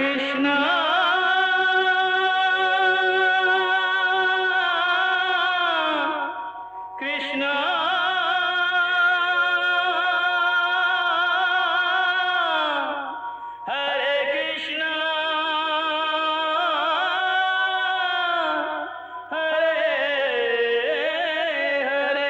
कृष्णा कृष्णा हरे कृष्णा हरे हरे।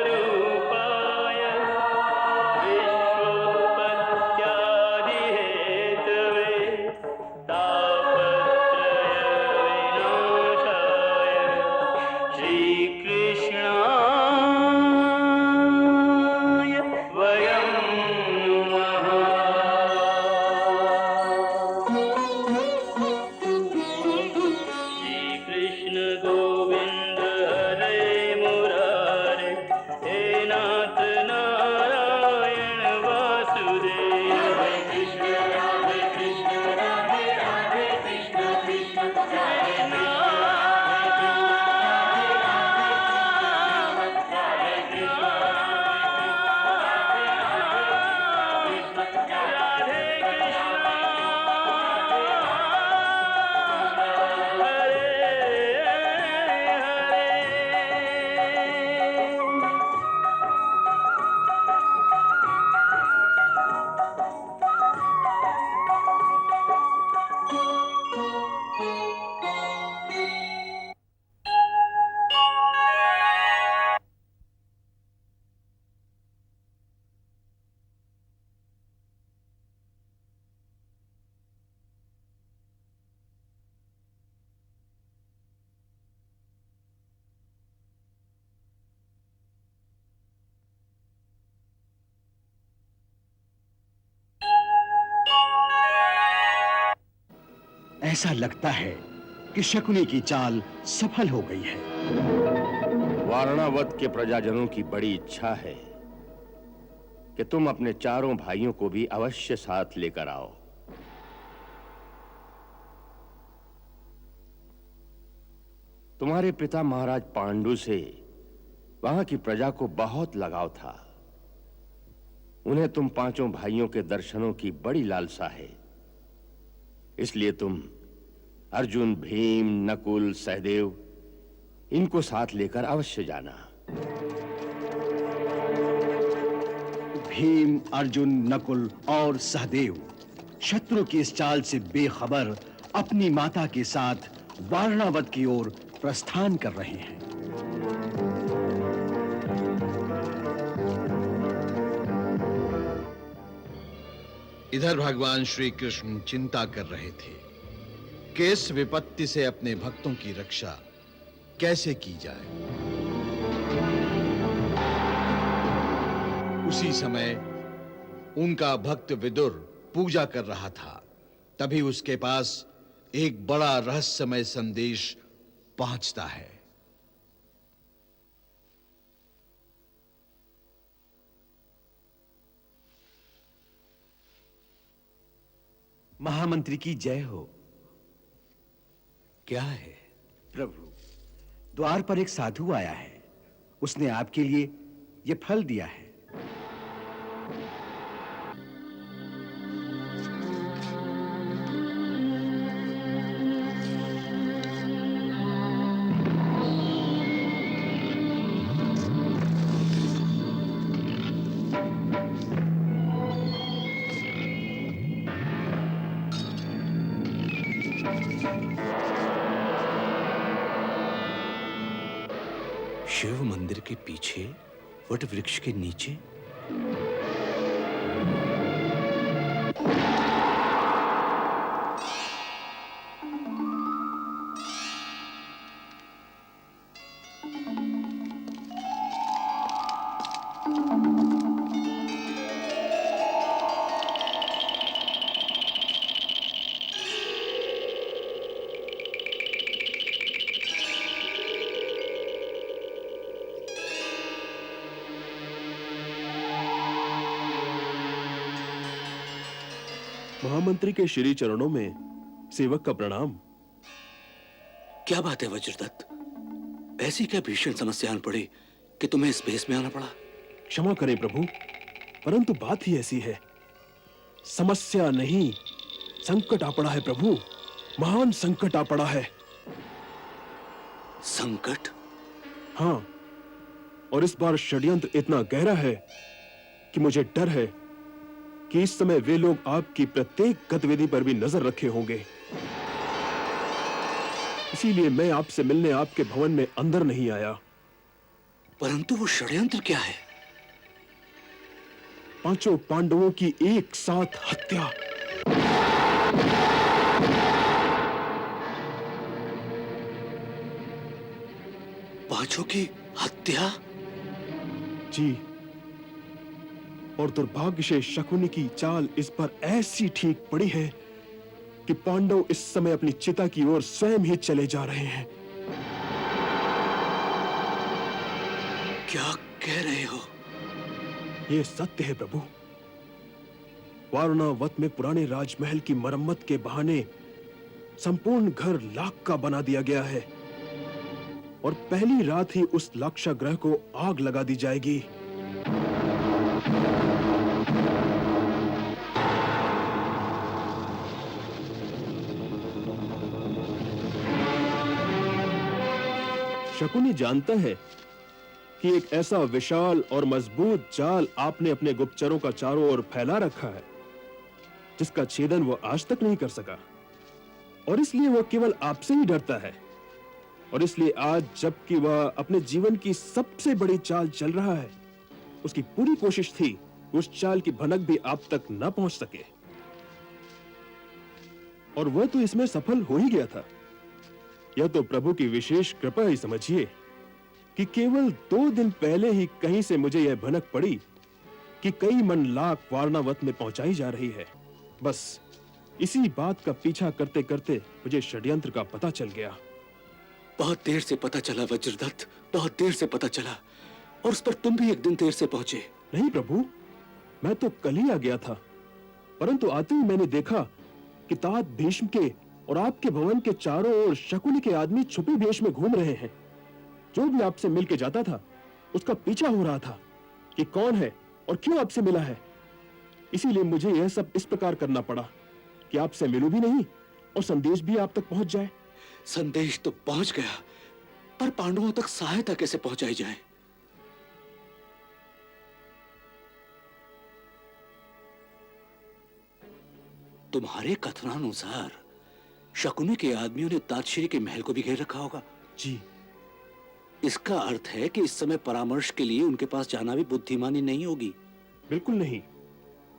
सच्चिदानन्दरूपाय विश्वोत्पत्त्यादिहेतवे तापत्रयविनाशाय श्रीकृष्णाय वयं नमः। श्रीकृष्ण गोविन्द हरे मुरारे, हे नाथ नारायण वासुदेव। हरे कृष्ण राधे राधे कृष्ण कृष्ण कृष्ण राधे कृष्ण राधे ऐसा लगता है कि शकुनी की चाल सफल हो गई है। वारणावत के प्रजाजनों की बड़ी इच्छा है कि तुम अपने चारों भाइयों को भी अवश्य साथ लेकर आओ। तुम्हारे पिता महाराज पांडु से वहां की प्रजा को बहुत लगाव था। उन्हें तुम पांचों भाइयों के दर्शनों की बड़ी लालसा है। इसलिए तुम अर्जुन, भीम, नकुल, सहदेव इनको साथ लेकर अवश्य जाना। भीम, अर्जुन, नकुल और सहदेव शत्रु की इस चाल से बेखबर अपनी माता के साथ वारणावत की ओर प्रस्थान कर रहे हैं। इधर भगवान श्री कृष्ण चिंता कर रहे थे कि इस विपत्ति से अपने भक्तों की रक्षा कैसे की जाए। उसी समय उनका भक्त विदुर पूजा कर रहा था। तभी उसके पास एक बड़ा रहस्यमय संदेश पहुंचता है। महामंत्री की जय हो। क्या है प्रभु, द्वार पर एक साधु आया है। उसने आपके लिए यह फल दिया है। शिव मंदिर के पीछे वट वृक्ष के नीचे महामंत्री के श्री चरणों में सेवक का प्रणाम। क्या बात है वज्रदत्त, ऐसी क्या भीषण समस्या आन पड़ी कि तुम्हें इस भेष में आना पड़ा? क्षमा करें प्रभु, परंतु बात ही ऐसी है। समस्या नहीं, संकट आ पड़ा है प्रभु, महान संकट आ पड़ा है। संकट? हाँ, और इस बार षड्यंत्र इतना गहरा है कि मुझे डर है कि इस समय वे लोग आपकी प्रत्येक गतिविधि पर भी नजर रखे होंगे। इसीलिए मैं आपसे मिलने आपके भवन में अंदर नहीं आया। परंतु वो षड्यंत्र क्या है? पांचों पांडवों की एक साथ हत्या। पांचों की हत्या? जी, और दुर्भाग्य से शकुनी की चाल इस पर ऐसी ठीक पड़ी है कि पांडव इस समय अपनी चिता की ओर स्वयं ही चले जा रहे हैं। क्या कह रहे हो? यह सत्य है प्रभु। वारुणावत में पुराने राजमहल की मरम्मत के बहाने संपूर्ण घर लाख का बना दिया गया है और पहली रात ही उस लाक्षागृह को आग लगा दी जाएगी। शकुनी जानता है कि एक ऐसा विशाल और मजबूत जाल आपने अपने गुप्तचरों का चारों ओर फैला रखा है जिसका छेदन वो आज तक नहीं कर सका, और इसलिए वह केवल आपसे ही डरता है। और इसलिए आज जबकि वह अपने जीवन की सबसे बड़ी चाल चल रहा है, उसकी पूरी कोशिश थी उस चाल की भनक भी आप तक न पहुंच सके, और वह तो इसमें सफल हो ही गया था। यह तो प्रभु की विशेष कृपा ही समझिए कि केवल 2 दिन पहले ही कहीं से मुझे यह भनक पड़ी कि कई मन लाख वारणावत में पहुंचाई जा रही है। बस इसी बात का पीछा करते करते मुझे षड्यंत्र का पता चल गया। बहुत देर से पता चला वज्रदत्त, बहुत देर से पता चला, और उस पर तुम भी एक दिन देर से पहुंचे। नहीं प्रभु, मैं तो कल ही आ गया था, परंतु आते ही मैंने देखा कि तात भीष्म के और आपके भवन के चारों ओर शकुनी के आदमी छुपे वेश में घूम रहे हैं। जो भी आपसे मिलके जाता था उसका पीछा हो रहा था कि कौन है और क्यों आपसे मिला है। इसीलिए मुझे यह सब इस प्रकार करना पड़ा कि आपसे मिलूं भी नहीं और संदेश भी आप तक पहुंच जाए। संदेश तो पहुंच गया, पर पांडवों तक सहायता कैसे पहुंचाई जाए? तुम्हारे कथनानुसार शकुनी के आदमियों ने तातश्री के महल को भी घेर रखा होगा। जी, इसका अर्थ है कि इस समय परामर्श के लिए उनके पास जाना भी बुद्धिमानी नहीं होगी। बिल्कुल नहीं।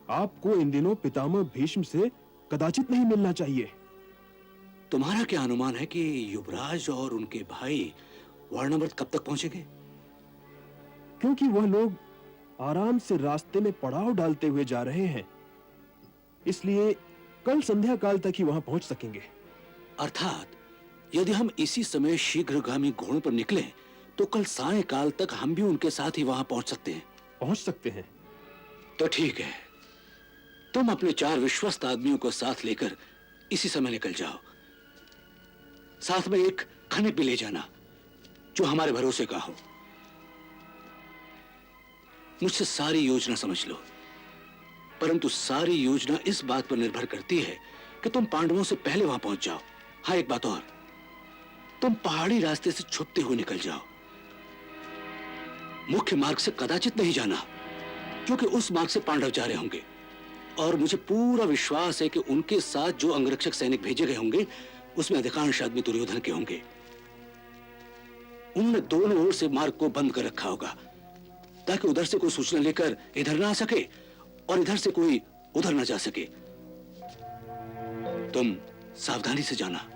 आपको इन दिनों पितामह भीष्म से कदाचित नहीं मिलना चाहिए। तुम्हारा क्या अनुमान है कि युवराज और उनके भाई वारणावत कब तक पहुंचेंगे? क्योंकि वह लोग आराम से रास्ते में पड़ाव डालते हुए जा रहे हैं, इसलिए कल संध्या काल तक ही वहां पहुंच सकेंगे। अर्थात यदि हम इसी समय शीघ्रगामी घोड़ों पर निकले तो कल सायंकाल तक हम भी उनके साथ ही वहां पहुंच सकते हैं। पहुंच सकते हैं। तो ठीक है, तुम अपने 4 विश्वस्त आदमियों को साथ लेकर इसी समय निकल जाओ। साथ में एक खनिक भी ले जाना जो हमारे भरोसे का हो। मुझसे सारी योजना समझ लो, परंतु सारी योजना इस बात पर निर्भर करती है कि तुम पांडवों से पहले वहां पहुंच जाओ। हाँ, एक बात और, तुम पहाड़ी रास्ते से छुपते हुए निकल जाओ। मुख्य मार्ग से कदाचित नहीं जाना, क्योंकि उस मार्ग से पांडव जा रहे होंगे, और मुझे पूरा विश्वास है कि उनके साथ जो अंगरक्षक सैनिक भेजे गए होंगे उसमें अधिकांश आदमी दुर्योधन के होंगे। उन्होंने दोनों ओर से मार्ग को बंद कर रखा होगा ताकि उधर से कोई सूचना लेकर इधर ना आ सके और इधर से कोई उधर ना जा सके। तुम सावधानी से जाना।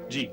जी।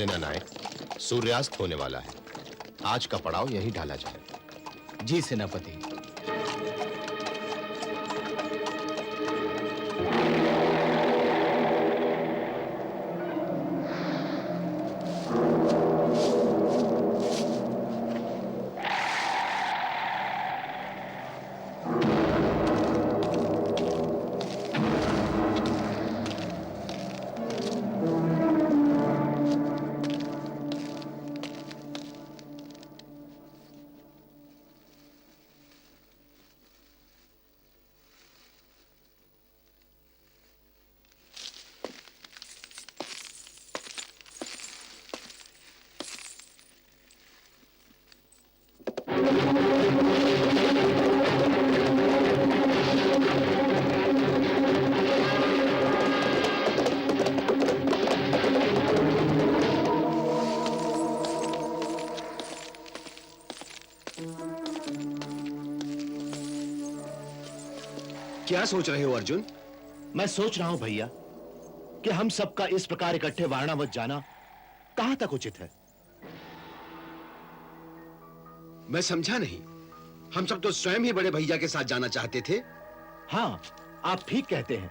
सेना नायक, सूर्यास्त होने वाला है। आज का पड़ाव यहीं ढाला जाए। जी सेनापति। क्या सोच रहे हो अर्जुन? मैं सोच रहा हूं भैया कि हम सबका इस प्रकार इकट्ठे वारणावत जाना कहां तक उचित है। मैं समझा नहीं। हम सब तो स्वयं ही बड़े भैया के साथ जाना चाहते थे। हां, आप ठीक कहते हैं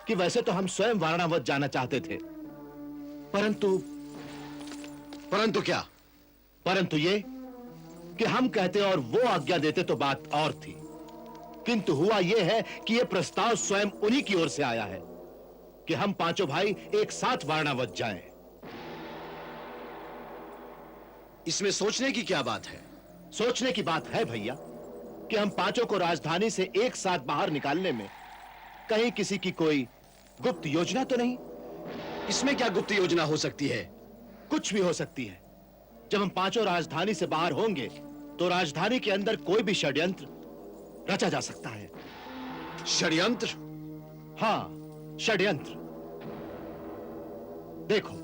कि वैसे तो हम स्वयं वारणावत जाना चाहते थे, परंतु क्या? परंतु ये कि हम कहते और वो आज्ञा देते तो बात और थी। किंतु हुआ यह है कि यह प्रस्ताव स्वयं उन्हीं की ओर से आया है कि हम पांचों भाई एक साथ वारणावत जाएं। इसमें सोचने की क्या बात है? सोचने की बात है भैया कि हम पांचों को राजधानी से एक साथ बाहर निकालने में कहीं किसी की कोई गुप्त योजना तो नहीं? इसमें क्या गुप्त योजना हो सकती है? कुछ भी हो सकती है। जब हम पांचों राजधानी से बाहर होंगे तो राजधानी के अंदर कोई भी षड्यंत्र रचा जा सकता है। षड्यंत्र? हां, षड्यंत्र। देखो,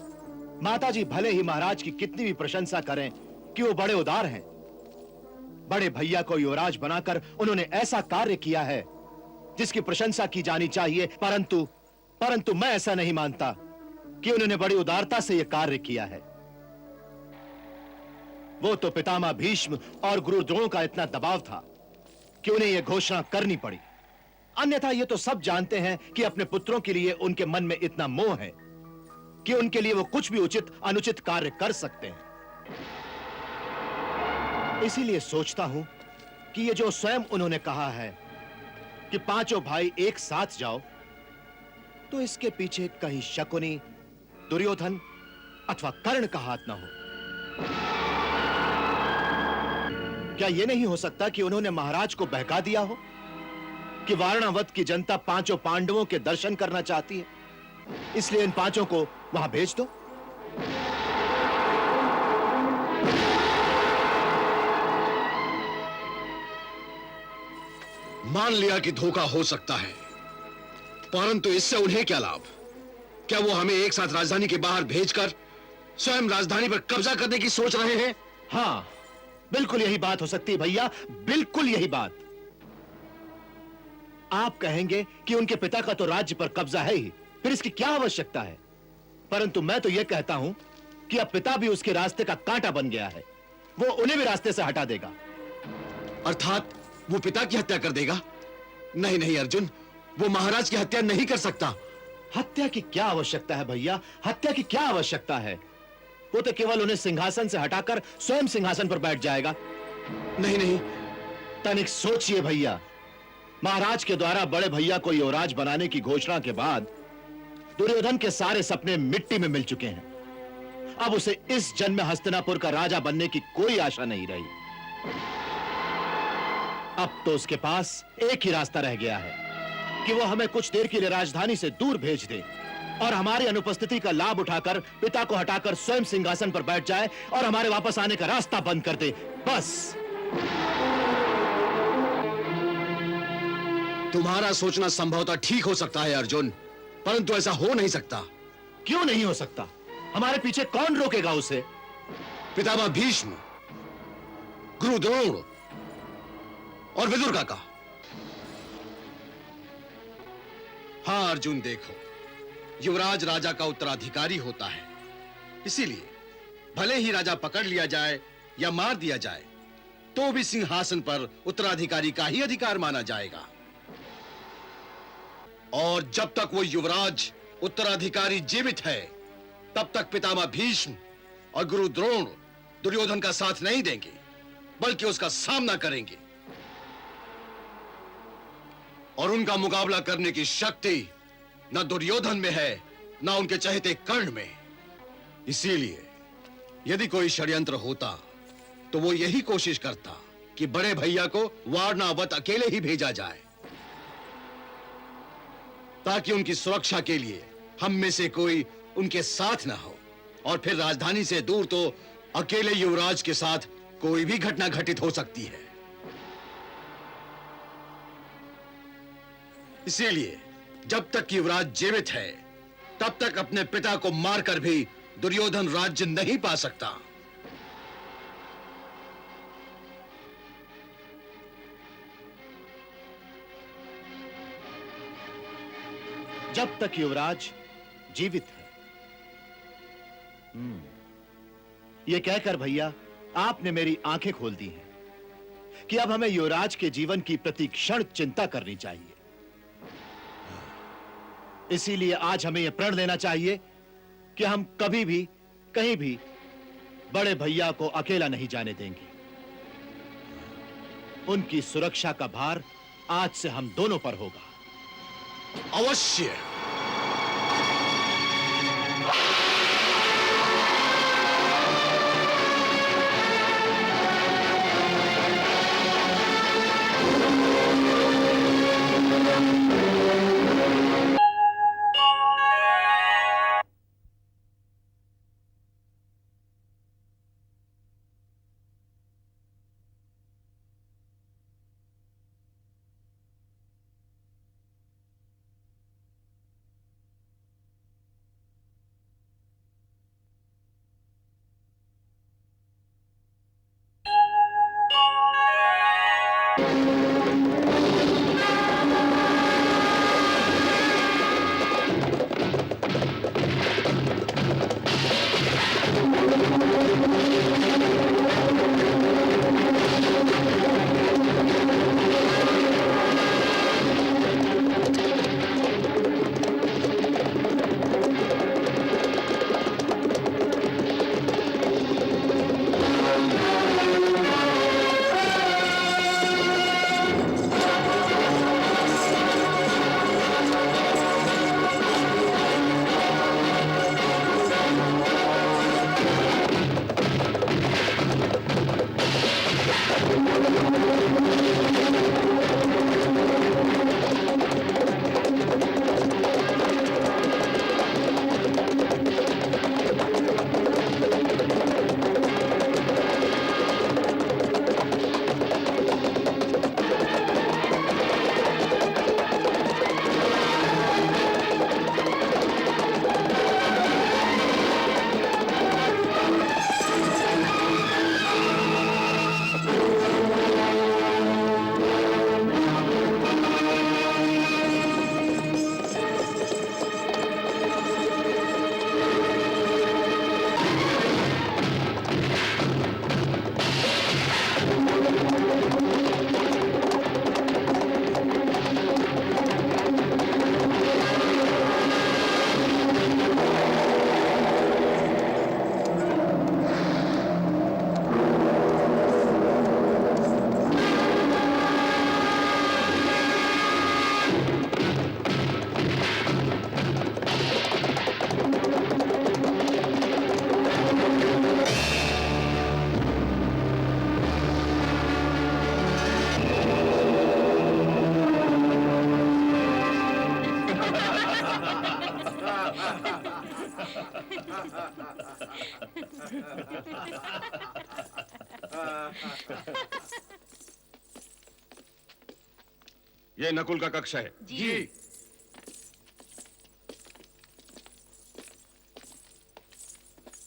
माताजी भले ही महाराज की कितनी भी प्रशंसा करें कि वो बड़े उदार हैं, बड़े भैया को युवराज बनाकर उन्होंने ऐसा कार्य किया है जिसकी प्रशंसा की जानी चाहिए, परंतु मैं ऐसा नहीं मानता कि उन्होंने बड़ी उदारता से यह कार्य किया है। वो तो पितामह भीष्म और गुरु द्रोण का इतना दबाव था कि उन्हें यह घोषणा करनी पड़ी। अन्यथा ये तो सब जानते हैं कि अपने पुत्रों के लिए उनके मन में इतना मोह है कि उनके लिए वो कुछ भी उचित अनुचित कार्य कर सकते हैं। इसीलिए सोचता हूं कि ये जो स्वयं उन्होंने कहा है कि पांचों भाई एक साथ जाओ, तो इसके पीछे कहीं शकुनी, दुर्योधन अथवा कर्ण का हाथ ना हो। क्या यह नहीं हो सकता कि उन्होंने महाराज को बहका दिया हो कि वारणावत की जनता पांचों पांडवों के दर्शन करना चाहती है, इसलिए इन पांचों को वहां भेज दो? मान लिया कि धोखा हो सकता है, परंतु इससे उन्हें क्या लाभ? क्या वो हमें एक साथ राजधानी के बाहर भेजकर स्वयं राजधानी पर कब्जा करने की सोच रहे हैं? हां, बिल्कुल यही बात हो सकती है भैया, बिल्कुल यही बात। आप कहेंगे कि उनके पिता का तो राज्य पर कब्जा है ही, फिर इसकी क्या आवश्यकता है? परंतु मैं तो यह कहता हूं कि अब पिता भी उसके रास्ते का कांटा बन गया है, वो उन्हें भी रास्ते से हटा देगा। अर्थात वो पिता की हत्या कर देगा? नहीं नहीं अर्जुन, वो महाराज की हत्या नहीं कर सकता। हत्या की क्या आवश्यकता है भैया? हत्या की क्या आवश्यकता है? वो तो केवल उन्हें सिंहासन से हटाकर स्वयं सिंहासन पर बैठ जाएगा। नहीं नहीं, तनिक सोचिए भैया, महाराज के द्वारा बड़े भैया को युवराज बनाने की घोषणा के बाद दुर्योधन के सारे सपने मिट्टी में मिल चुके हैं। अब उसे इस जन्म में हस्तिनापुर का राजा बनने की कोई आशा नहीं रही। अब तो उसके पास एक ही रास्ता रह गया है कि वो हमें कुछ देर के लिए राजधानी से दूर भेज दे और हमारी अनुपस्थिति का लाभ उठाकर पिता को हटाकर स्वयं सिंहासन पर बैठ जाए और हमारे वापस आने का रास्ता बंद कर दे, बस। तुम्हारा सोचना संभवतः ठीक हो सकता है अर्जुन, परंतु ऐसा हो नहीं सकता। क्यों नहीं हो सकता? हमारे पीछे कौन रोकेगा उसे? पितामह भीष्म, गुरु द्रोण और विदुर काका। हां अर्जुन, देखो, युवराज राजा का उत्तराधिकारी होता है, इसीलिए भले ही राजा पकड़ लिया जाए या मार दिया जाए, तो भी सिंहासन पर उत्तराधिकारी का ही अधिकार माना जाएगा। और जब तक वो युवराज उत्तराधिकारी जीवित है, तब तक पितामह भीष्म और गुरु द्रोण दुर्योधन का साथ नहीं देंगे, बल्कि उसका सामना करेंगे। और उनका मुकाबला करने की शक्ति न दुर्योधन में है, न उनके चहेते कर्ण में। इसीलिए यदि कोई षड्यंत्र होता तो वो यही कोशिश करता कि बड़े भैया को वारणावत अकेले ही भेजा जाए, ताकि उनकी सुरक्षा के लिए हम में से कोई उनके साथ ना हो। और फिर राजधानी से दूर तो अकेले युवराज के साथ कोई भी घटना घटित हो सकती है। इसीलिए जब तक युवराज जीवित है, तब तक अपने पिता को मारकर भी दुर्योधन राज्य नहीं पा सकता। जब तक युवराज जीवित है। यह कहकर भैया आपने मेरी आंखें खोल दी हैं कि अब हमें युवराज के जीवन की प्रति क्षण चिंता करनी चाहिए। इसीलिए आज हमें यह प्रण लेना चाहिए कि हम कभी भी कहीं भी बड़े भैया को अकेला नहीं जाने देंगे। उनकी सुरक्षा का भार आज से हम दोनों पर होगा। अवश्य। ये नकुल का कक्ष है। जी।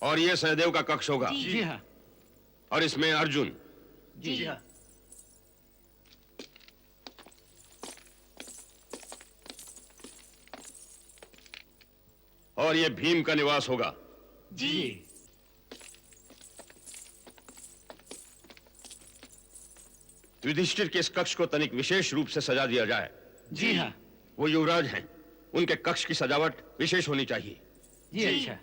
और ये सहदेव का कक्ष होगा। जी हाँ। और इसमें अर्जुन। जी हाँ। और ये भीम का निवास होगा। जी। युधिष्ठिर के इस कक्ष को तनिक विशेष रूप से सजा दिया जाए। जी हाँ। वो युवराज हैं, उनके कक्ष की सजावट विशेष होनी चाहिए। जी अच्छा।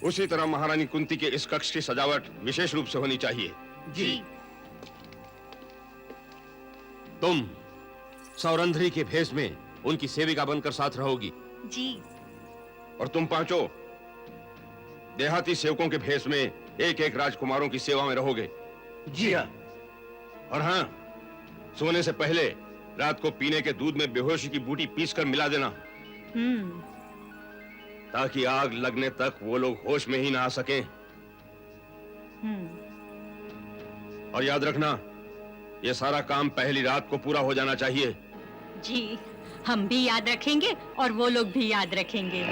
उसी तरह महारानी कुंती के इस कक्ष की सजावट विशेष रूप से होनी चाहिए। जी। तुम सौरंध्री के भेष में उनकी सेविका बनकर साथ रहोगी। जी। और तुम पांचों देहाती सेवकों के भेष में एक एक राजकुमारों की सेवा में रहोगे। जी हाँ। और हाँ, सोने से पहले रात को पीने के दूध में बेहोशी की बूटी पीसकर मिला देना, ताकि आग लगने तक वो लोग होश में ही ना आ सकें। और याद रखना, ये सारा काम पहली रात को पूरा हो जाना चाहिए। जी, हम भी याद रखेंगे और वो लोग भी याद रखेंगे।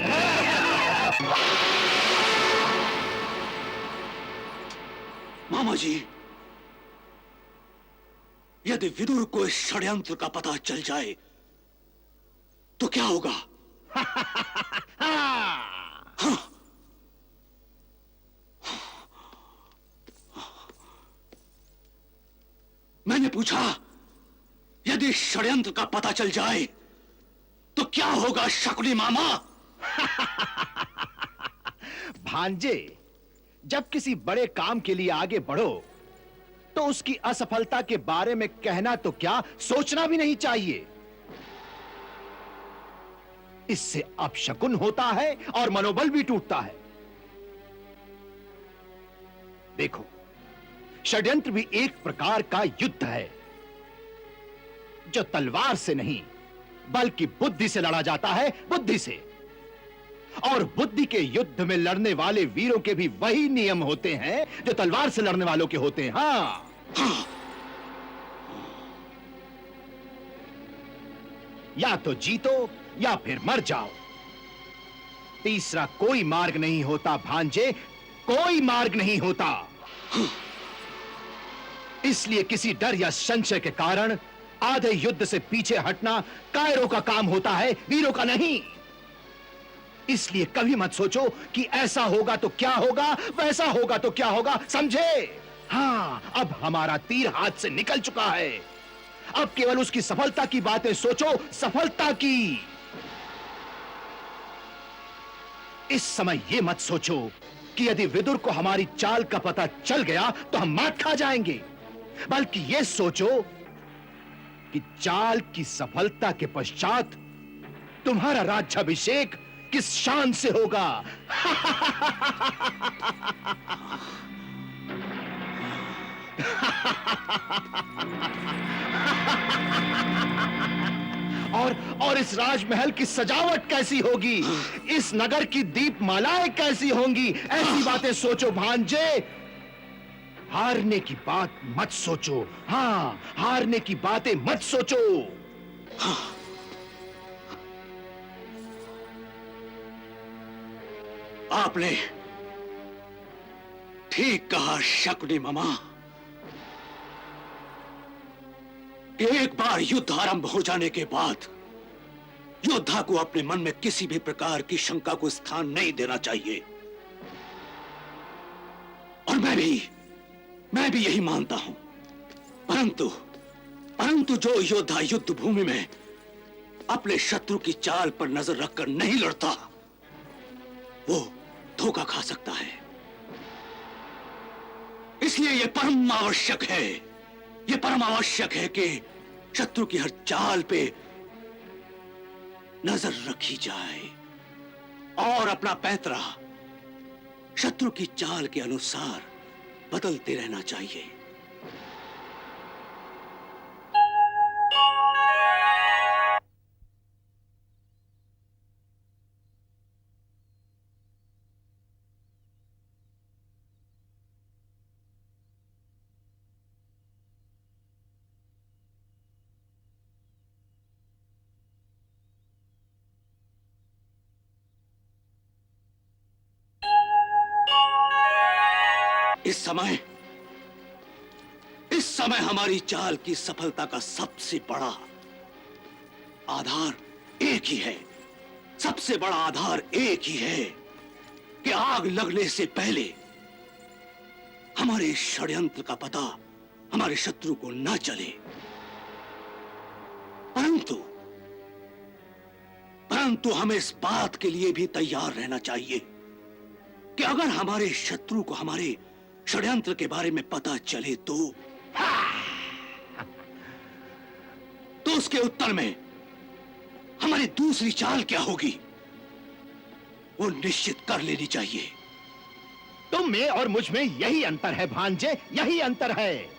मामा जी, यदि विदुर को इस षड्यंत्र का पता चल जाए तो क्या होगा? हाँ। मैंने पूछा, यदि षड्यंत्र का पता चल जाए तो क्या होगा शकुनी मामा? भांजे, जब किसी बड़े काम के लिए आगे बढ़ो तो उसकी असफलता के बारे में कहना तो क्या, सोचना भी नहीं चाहिए। इससे अपशकुन होता है और मनोबल भी टूटता है। देखो, षड्यंत्र भी एक प्रकार का युद्ध है, जो तलवार से नहीं बल्कि बुद्धि से लड़ा जाता है, बुद्धि से। और बुद्धि के युद्ध में लड़ने वाले वीरों के भी वही नियम होते हैं जो तलवार से लड़ने वालों के होते हैं। हाँ। या तो जीतो या फिर मर जाओ, तीसरा कोई मार्ग नहीं होता भांजे, कोई मार्ग नहीं होता। इसलिए किसी डर या संशय के कारण आधे युद्ध से पीछे हटना कायरों का काम होता है, वीरों का नहीं। इसलिए कभी मत सोचो कि ऐसा होगा तो क्या होगा, वैसा होगा तो क्या होगा, समझे? हाँ, अब हमारा तीर हाथ से निकल चुका है। अब केवल उसकी सफलता की बातें सोचो, सफलता की। इस समय यह मत सोचो कि यदि विदुर को हमारी चाल का पता चल गया तो हम मात खा जाएंगे, बल्कि यह सोचो कि चाल की सफलता के पश्चात तुम्हारा राज्याभिषेक किस शान से होगा। और इस राजमहल की सजावट कैसी होगी, इस नगर की दीपमालाएं कैसी होंगी, ऐसी बातें सोचो भांजे। हारने की बात मत सोचो। हाँ, हारने की बातें मत सोचो। हाँ। आपने ठीक कहा शकुनी मामा। एक बार युद्ध आरंभ हो जाने के बाद योद्धा को अपने मन में किसी भी प्रकार की शंका को स्थान नहीं देना चाहिए। और मैं भी यही मानता हूं। परंतु जो योद्धा युद्ध भूमि में अपने शत्रु की चाल पर नजर रखकर नहीं लड़ता, वो धोखा खा सकता है। इसलिए यह परम आवश्यक है कि शत्रु की हर चाल पे नजर रखी जाए और अपना पैंतरा शत्रु की चाल के अनुसार बदलते रहना चाहिए। इस समय हमारी चाल की सफलता का सबसे बड़ा आधार एक ही है। सबसे बड़ा आधार एक ही है, कि आग लगने से पहले हमारे षड्यंत्र का पता हमारे शत्रु को न चले। परंतु परंतु हमें इस बात के लिए भी तैयार रहना चाहिए कि अगर हमारे शत्रु को हमारे षड्यंत्र के बारे में पता चले तो उसके उत्तर में हमारी दूसरी चाल क्या होगी वो निश्चित कर लेनी चाहिए। तुम में और मुझ में यही अंतर है भांजे, यही अंतर है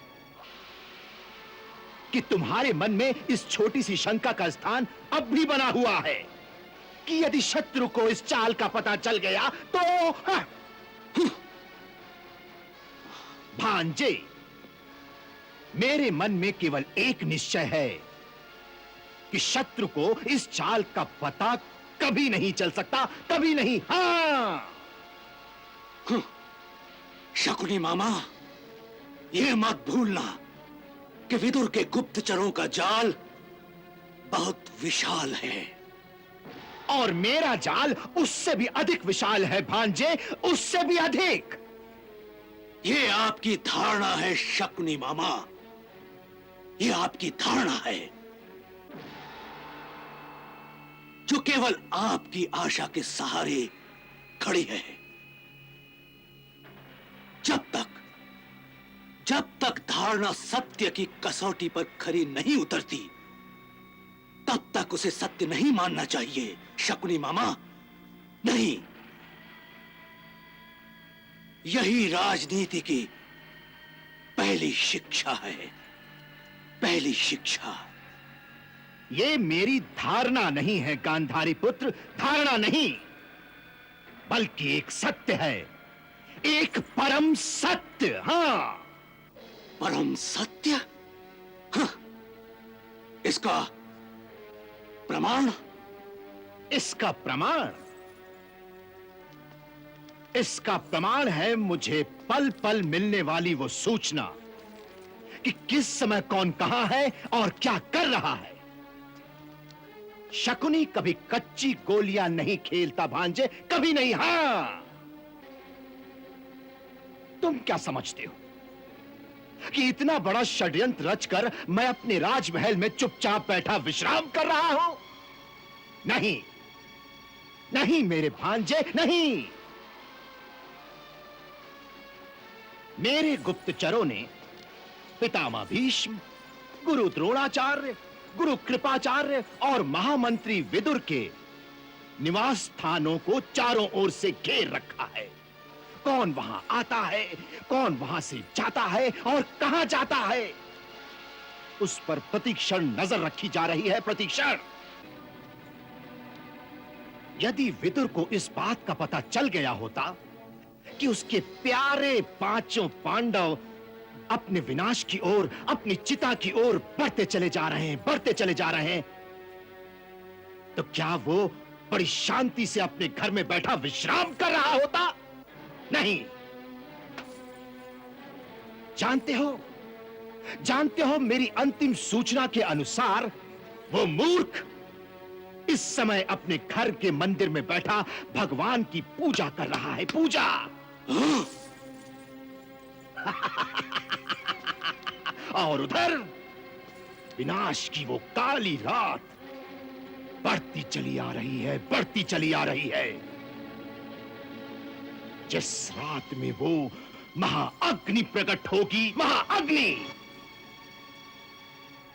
कि तुम्हारे मन में इस छोटी सी शंका का स्थान अब भी बना हुआ है कि यदि शत्रु को इस चाल का पता चल गया तो भांजे, मेरे मन में केवल एक निश्चय है कि शत्रु को इस चाल का पता कभी नहीं चल सकता, कभी नहीं। हाँ, शकुनी मामा, यह मत भूलना कि विदुर के गुप्तचरों का जाल बहुत विशाल है और मेरा जाल उससे भी अधिक विशाल है भांजे, उससे भी अधिक। ये आपकी धारणा है शकुनी मामा, ये आपकी धारणा है जो केवल आपकी आशा के सहारे खड़ी है। जब तक धारणा सत्य की कसौटी पर खरी नहीं उतरती तब तक उसे सत्य नहीं मानना चाहिए शकुनी मामा, नहीं। यही राजनीति की पहली शिक्षा है, पहली शिक्षा। ये मेरी धारणा नहीं है गांधारी पुत्र, धारणा नहीं, बल्कि एक सत्य है, एक परम सत्य। हाँ, परम सत्य? हाँ, इसका प्रमाण? इसका प्रमाण है मुझे पल पल मिलने वाली वो सूचना कि किस समय कौन कहां है और क्या कर रहा है। शकुनी कभी कच्ची गोलियां नहीं खेलता भांजे, कभी नहीं। हां, तुम क्या समझते हो कि इतना बड़ा षड्यंत्र रचकर मैं अपने राजमहल में चुपचाप बैठा विश्राम कर रहा हूं? नहीं, नहीं मेरे भांजे, नहीं। मेरे गुप्तचरों ने पितामह भीष्म, गुरु द्रोणाचार्य, गुरु कृपाचार्य और महामंत्री विदुर के निवास स्थानों को चारों ओर से घेर रखा है। कौन वहां आता है, कौन वहां से जाता है और कहां जाता है, उस पर प्रतिक्षण नजर रखी जा रही है, प्रतिक्षण। यदि विदुर को इस बात का पता चल गया होता कि उसके प्यारे पांचों पांडव अपने विनाश की ओर, अपनी चिता की ओर बढ़ते चले जा रहे हैं, बढ़ते चले जा रहे हैं, तो क्या वो बड़ी शांति से अपने घर में बैठा विश्राम कर रहा होता? नहीं। जानते हो मेरी अंतिम सूचना के अनुसार वो मूर्ख इस समय अपने घर के मंदिर में बैठा भगवान की पूजा कर रहा है, पूजा। और उधर विनाश की वो काली रात बढ़ती चली आ रही है, बढ़ती चली आ रही है, जिस रात में वो महाअग्नि प्रकट होगी, महाअग्नि,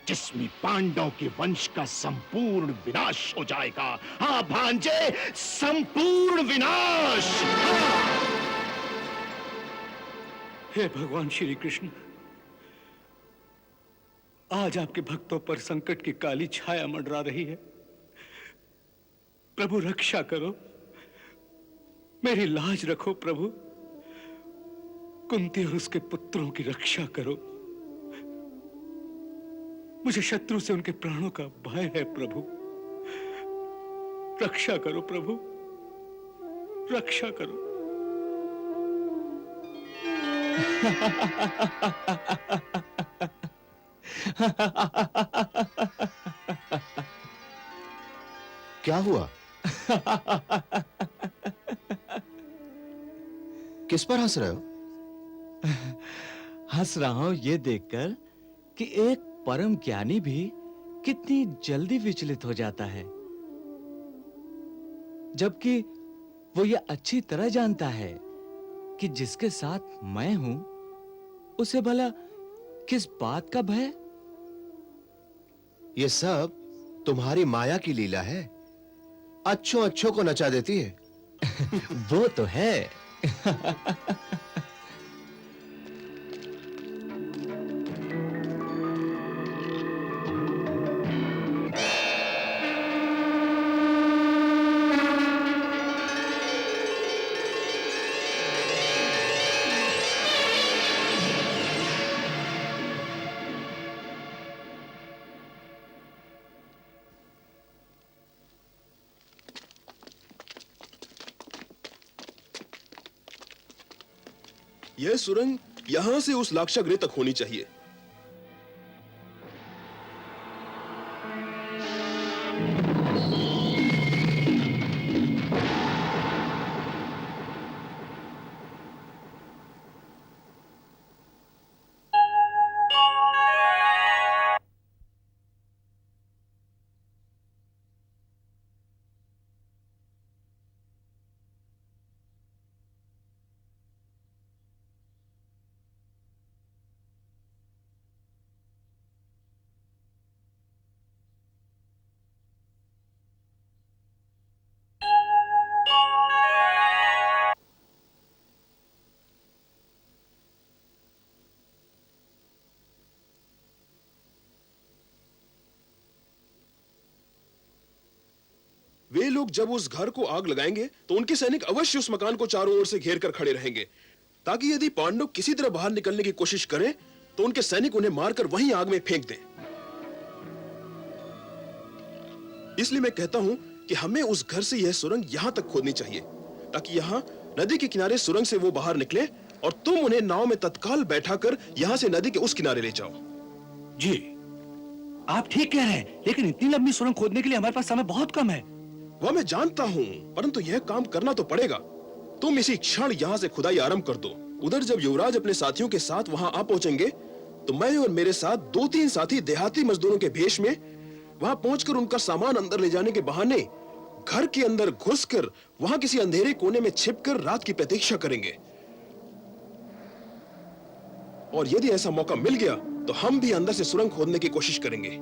जिसमें पांडव के वंश का संपूर्ण विनाश हो जाएगा। हाँ भांजे, संपूर्ण विनाश। हाँ। हे भगवान श्री कृष्ण, आज आपके भक्तों पर संकट की काली छाया मंडरा रही है। प्रभु रक्षा करो, मेरी लाज रखो प्रभु। कुंती और उसके पुत्रों की रक्षा करो। मुझे शत्रु से उनके प्राणों का भय है प्रभु। रक्षा करो प्रभु, रक्षा करो। क्या हुआ? किस पर हंस रहे हो? हंस रहा हूं ये देखकर कि एक परम ज्ञानी भी कितनी जल्दी विचलित हो जाता है, जबकि वो ये अच्छी तरह जानता है कि जिसके साथ मैं हूं उसे भला किस बात का भय। ये सब तुम्हारी माया की लीला है, अच्छों अच्छों को नचा देती है। वो तो है। यह सुरंग यहां से उस लाक्षागृह तक होनी चाहिए। वे लोग जब उस घर को आग लगाएंगे तो उनके सैनिक अवश्य उस मकान को चारों ओर से घेर कर खड़े रहेंगे, ताकि यदि पांडव किसी तरह बाहर निकलने की कोशिश करें तो उनके सैनिक उन्हें मारकर वहीं आग में फेंक दें। इसलिए मैं कहता हूं कि हमें उस घर से यह सुरंग यहां तक खोदनी चाहिए, ताकि यहां नदी के किनारे सुरंग से वो बाहर निकले और तुम उन्हें नाव में तत्काल बैठाकर यहां से नदी के उस किनारे ले जाओ। जी, आप ठीक कह रहे हैं, लेकिन इतनी लंबी सुरंग खोदने के लिए हमारे पास समय बहुत कम है। वह मैं जानता हूं, परंतु यह काम करना तो पड़ेगा। तुम इसी क्षण यहां से खुदाई आरंभ कर दो। उधर जब युवराज अपने साथियों के साथ वहां आ पहुंचेंगे तो मैं और मेरे साथ 2-3 साथी देहाती मजदूरों के भेष में वहां पहुंचकर उनका सामान अंदर ले जाने के बहाने घर के अंदर घुसकर वहां किसी अंधेरे कोने में छिपकर रात की प्रतीक्षा करेंगे। और यदि ऐसा मौका मिल गया तो हम भी अंदर से सुरंग खोदने की कोशिश करेंगे।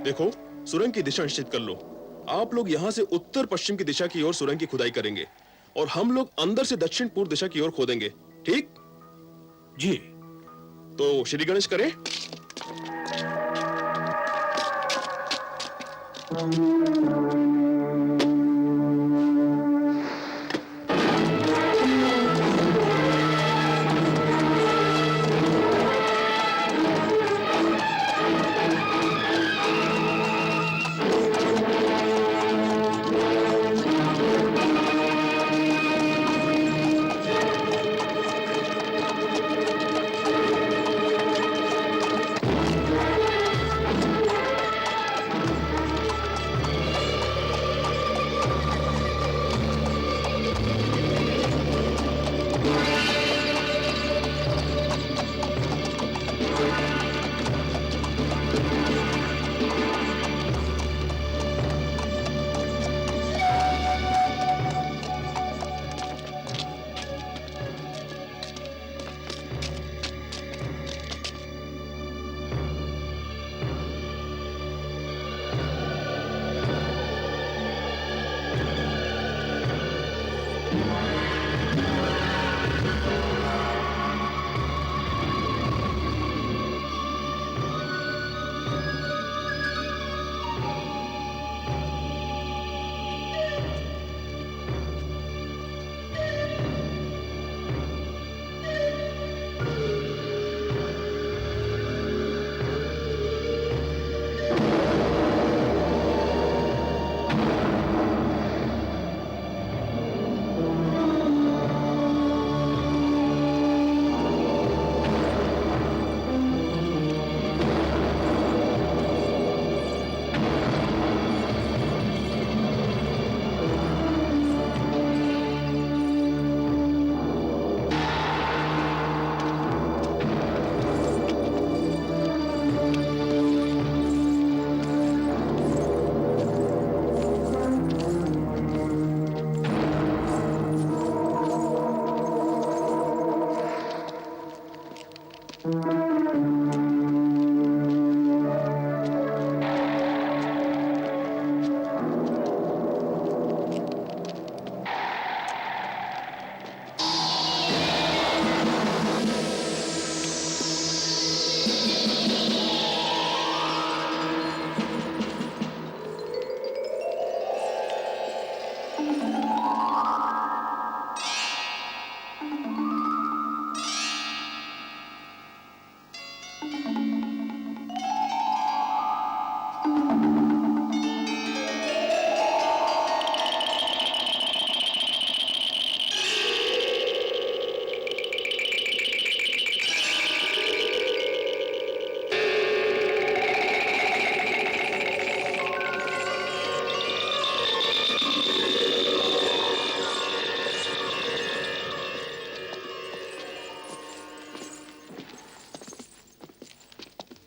देखो, सुरंग की दिशा निश्चित कर लो। आप लोग यहाँ से उत्तर पश्चिम की दिशा की ओर सुरंग की खुदाई करेंगे और हम लोग अंदर से दक्षिण पूर्व दिशा की ओर खोदेंगे, ठीक? जी। तो श्री गणेश करें।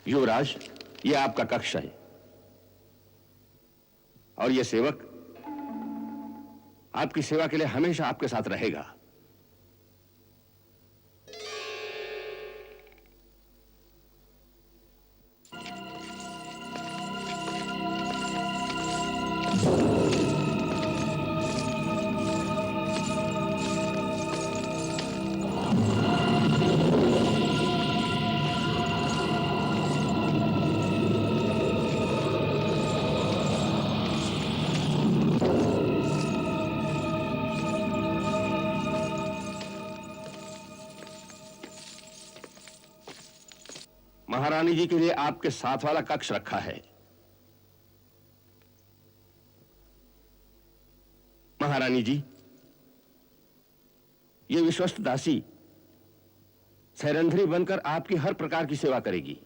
युवराज, ये आपका कक्ष है और ये सेवक आपकी सेवा के लिए हमेशा आपके साथ रहेगा। महारानी जी के लिए आपके साथ वाला कक्ष रखा है। महारानी जी, ये विश्वस्त दासी सैरंध्री बनकर आपकी हर प्रकार की सेवा करेगी।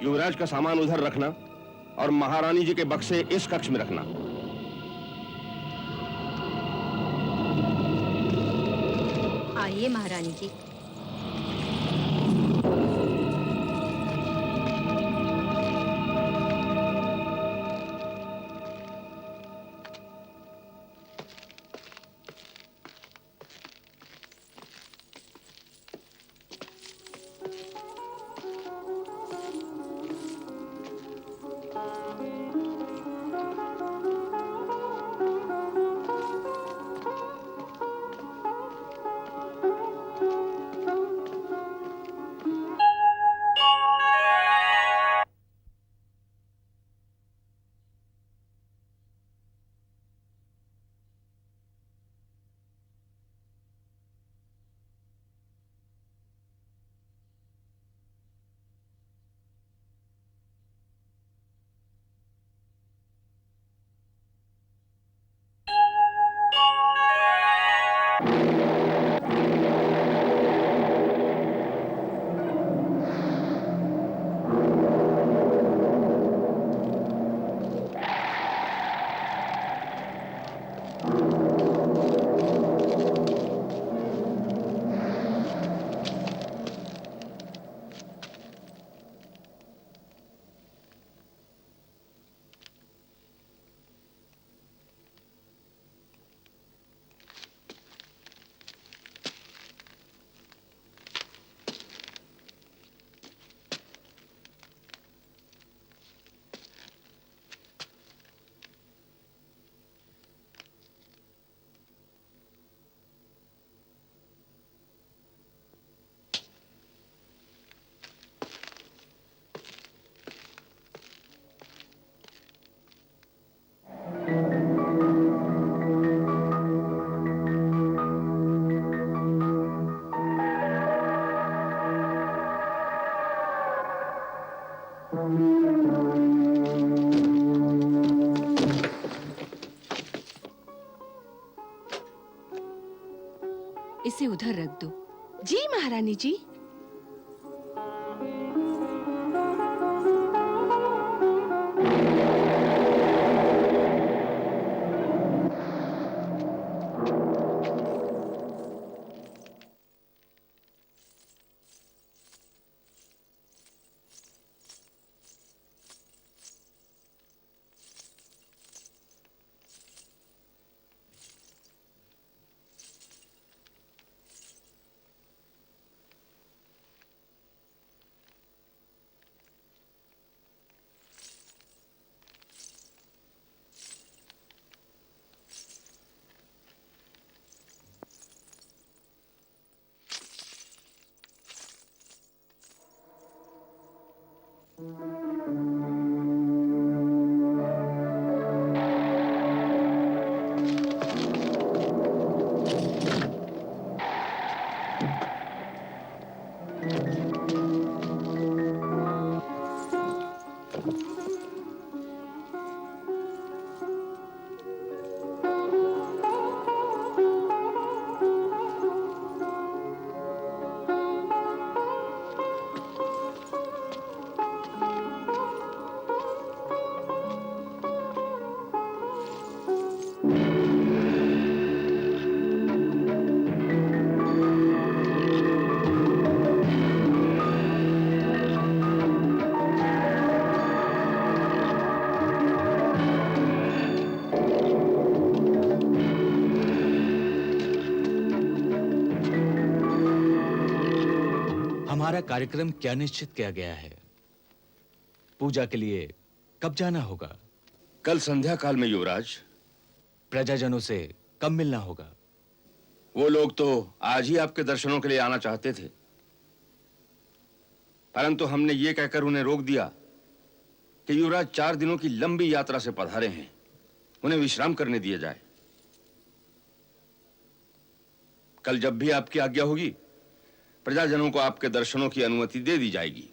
युवराज का सामान उधर रखना और महारानी जी के बक्से इस कक्ष में रखना। आइए महारानी जी। इसे उधर रख दो। जी महारानी जी। हमारा कार्यक्रम क्या निश्चित किया गया है? पूजा के लिए कब जाना होगा? कल संध्या काल में युवराज। प्रजाजनों से कब मिलना होगा? वो लोग तो आज ही आपके दर्शनों के लिए आना चाहते थे, परंतु हमने ये कहकर उन्हें रोक दिया कि युवराज 4 दिनों की लंबी यात्रा से पधारे हैं, उन्हें विश्राम करने दिया जाए। कल जब भी आपकी आज्ञा होगी, प्रजाजनों को आपके दर्शनों की अनुमति दे दी जाएगी।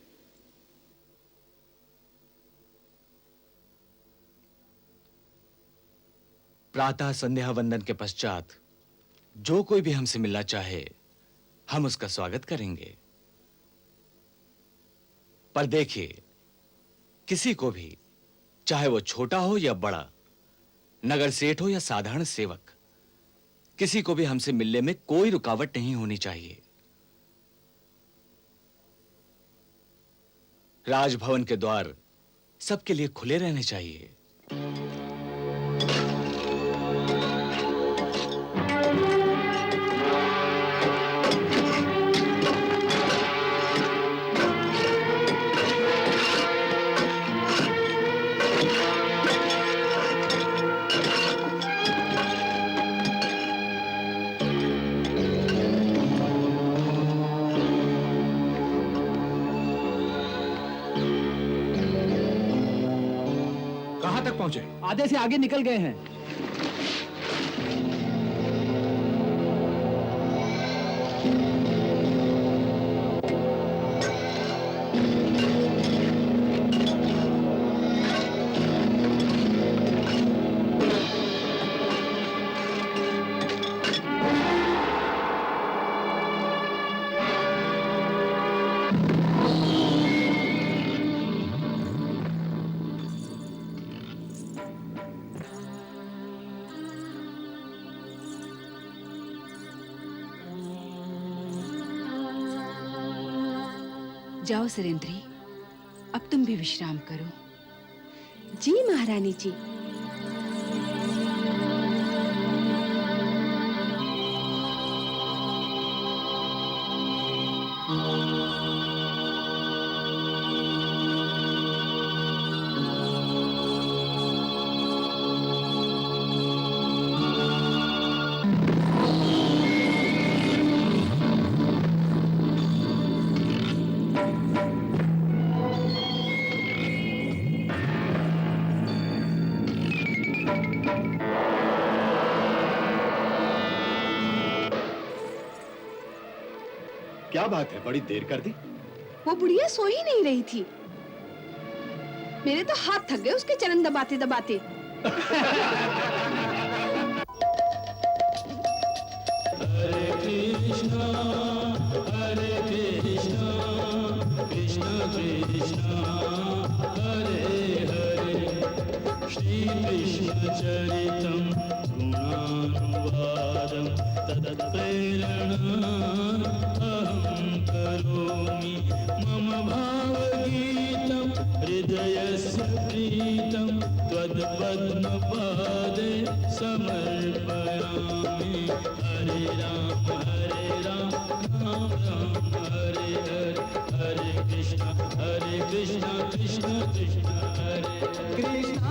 प्रातः संध्या वंदन के पश्चात जो कोई भी हमसे मिलना चाहे, हम उसका स्वागत करेंगे। पर देखिए, किसी को भी, चाहे वो छोटा हो या बड़ा, नगर सेठ हो या साधारण सेवक, किसी को भी हमसे मिलने में कोई रुकावट नहीं होनी चाहिए। राजभवन के द्वार सबके लिए खुले रहने चाहिए। कहां तक पहुंचे? आधे से आगे निकल गए हैं। जाओ सुरेंद्री, अब तुम भी विश्राम करो। जी महारानी जी। क्या बात है, बड़ी देर कर दी? वो बुढ़िया सो ही नहीं रही थी। मेरे तो हाथ थक गए उसके चरण दबाते दबाते। हरे कृष्णा कृष्ण कृष्ण हरे हरे, श्री कृष्ण चरितम गुणानुवादम तत्प्रेरणा अहं करोमि, मम भावगीतं हृदयस्य प्रीतं त्वत्पद्मपादे समर्पयामि। हरे राम राम राम हरे हरे, हरे कृष्ण कृष्ण कृष्ण हरे कृष्ण।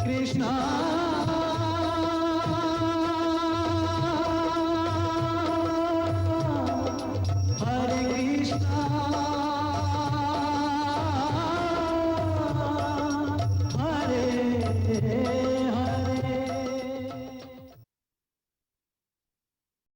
कृष्णा